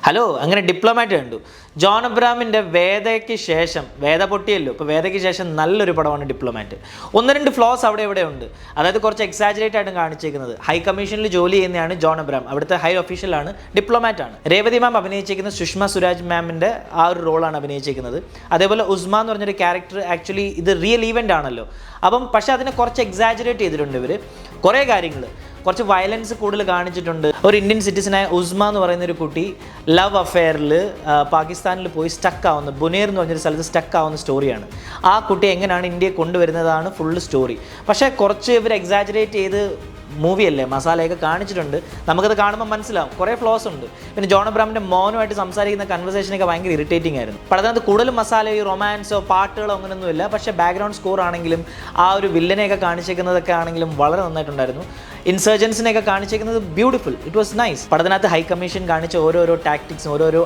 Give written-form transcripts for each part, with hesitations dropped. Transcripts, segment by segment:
Hello അങ്ങനെ diplomat കണ്ടു. John അബ്രഹാമിൻ്റെ വേദയ്ക്ക് ശേഷം, വേദ പൊട്ടിയല്ലോ, ഇപ്പോൾ വേദയ്ക്ക് ശേഷം നല്ലൊരു പടമാണ് ഡിപ്ലോമാറ്റ്. ഒന്ന് രണ്ട് ഫ്ലോസ് അവിടെ ഇവിടെ ഉണ്ട്. അതായത് കുറച്ച് എക്സാജറേറ്റ് ആയിട്ടും കാണിച്ചേക്കുന്നത്. ഹൈ കമ്മീഷനിൽ ജോലി ചെയ്യുന്നതാണ് ജോൺ അബ്രഹാം, അവിടുത്തെ ഹൈ ഒഫീഷ്യലാണ്, ഡിപ്ലോമാറ്റാണ്. രേവതി മാം അഭിനയിച്ചിരിക്കുന്ന സുഷമ സ്വരാജ് മാമിൻ്റെ ആ ഒരു റോളാണ് അഭിനയിച്ചിരിക്കുന്നത്. അതേപോലെ ഉസ്മാൻ എന്ന് പറഞ്ഞൊരു ക്യാരക്ടർ, ആക്ച്വലി ഇത് റിയൽ ഈവൻ്റ് ആണല്ലോ, അപ്പം പക്ഷേ അതിനെ കുറച്ച് എക്സാജറേറ്റ് ചെയ്തിട്ടുണ്ട് ഇവർ. കുറേ കാര്യങ്ങൾ, കുറച്ച് വയലൻസ് കൂടുതൽ കാണിച്ചിട്ടുണ്ട്. ഒരു ഇന്ത്യൻ സിറ്റിസനായ ഉസ്മാൻ എന്ന് പറയുന്ന ഒരു കുട്ടി ലവ് അഫെയറിൽ പാകിസ്ഥാനിൽ പോയി സ്റ്റക്ക് ആവുന്ന, ബുനേർ എന്ന് പറഞ്ഞൊരു സ്ഥലത്ത് സ്റ്റക്ക് ആവുന്ന സ്റ്റോറിയാണ്. ആ കുട്ടി എങ്ങനെയാണ് ഇന്ത്യയെ കൊണ്ടുവരുന്നതാണ് ഫുള്ള് സ്റ്റോറി. പക്ഷേ കുറച്ച് ഇവർ എക്സാജറേറ്റ് ചെയ്ത് മൂവിയല്ലേ, മസാലയൊക്കെ കാണിച്ചിട്ടുണ്ട്. നമുക്കത് കാണുമ്പോൾ മനസ്സിലാവും കുറേ ഫ്ലോസ് ഉണ്ട്. പിന്നെ ജോൺ അബ്രഹാമിൻ്റെ മോനുമായിട്ട് സംസാരിക്കുന്ന കൺവെർസേഷനൊക്കെ ഭയങ്കര ഇറിറ്റേറ്റിംഗ് ആയിരുന്നു. പടത്തിനകത്ത് കൂടുതലും മസാല ഈ റൊമാൻസോ പാട്ടുകളോ അങ്ങനെയൊന്നുമില്ല. പക്ഷേ ബാക്ക്ഗ്രൗണ്ട് സ്കോർ ആണെങ്കിലും ആ ഒരു വില്ലനെയൊക്കെ കാണിച്ചേക്കുന്നതൊക്കെ ആണെങ്കിലും വളരെ നന്നായിട്ടുണ്ടായിരുന്നു. ഇൻസർജൻസിനെയൊക്കെ കാണിച്ചേക്കുന്നത് ബ്യൂട്ടിഫുൾ, ഇറ്റ് വാസ് നൈസ്. പടത്തിനകത്ത് ഹൈ കമ്മീഷൻ കാണിച്ച ഓരോരോ ടാക്ടിക്സും ഓരോരോ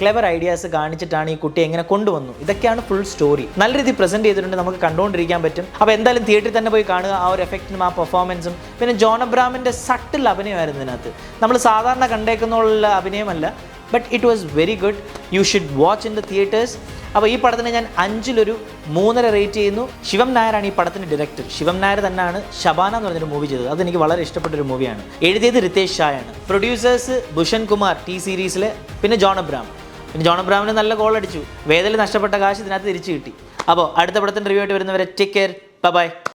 ക്ലെവർ ഐഡിയാസ് കാണിച്ചിട്ടാണ് ഈ കുട്ടി എങ്ങനെ കൊണ്ടുവന്നു, ഇതൊക്കെയാണ് ഫുൾ സ്റ്റോറി. നല്ല രീതിയിൽ പ്രസന്റ് ചെയ്തിട്ടുണ്ട്, നമുക്ക് കണ്ടുകൊണ്ടിരിക്കാൻ പറ്റും. അപ്പോൾ എന്തായാലും തിയേറ്ററിൽ തന്നെ പോയി കാണുക. ആ ഒരു എഫക്റ്റിനും ആ പെർഫോമൻസും പിന്നെ ജോൺ അബ്രഹാമിൻ്റെ സട്ടിൽ അഭിനയമായിരുന്നു ഇതിനകത്ത്. നമ്മൾ സാധാരണ കണ്ടേക്കുന്നുള്ള അഭിനയമല്ല, but it was very good. You should watch in the theatres. അപ്പോൾ ഈ പടത്തിന് ഞാൻ 5-ൽ 3.5 റേറ്റ് ചെയ്യുന്നു. ശിവം നായരാണ് ഈ പടത്തിൻ്റെ ഡയറക്ടർ. ശിവം നായർ തന്നെയാണ് ശബാന എന്ന് പറഞ്ഞൊരു മൂവി ചെയ്തത്. അതെനിക്ക് വളരെ ഇഷ്ടപ്പെട്ടൊരു മൂവിയാണ്. എഴുതിയത് റിതേഷ് ഷായാണ്. പ്രൊഡ്യൂസേഴ്സ് ഭൂഷൺ കുമാർ ടി സീരീസിലെ, പിന്നെ ജോൺ അബ്രഹാം. പിന്നെ ജോൺ അബ്രഹാമിന് നല്ല ഗോൾ അടിച്ചു. വേദയിൽ നഷ്ടപ്പെട്ട കാശ് ഇതിനകത്ത് തിരിച്ചു കിട്ടി. അപ്പോൾ അടുത്ത പടത്തിൻ്റെ റിവ്യൂ ആയിട്ട് വരുന്നവരെ ടേക്ക് കെയർ, ബൈ.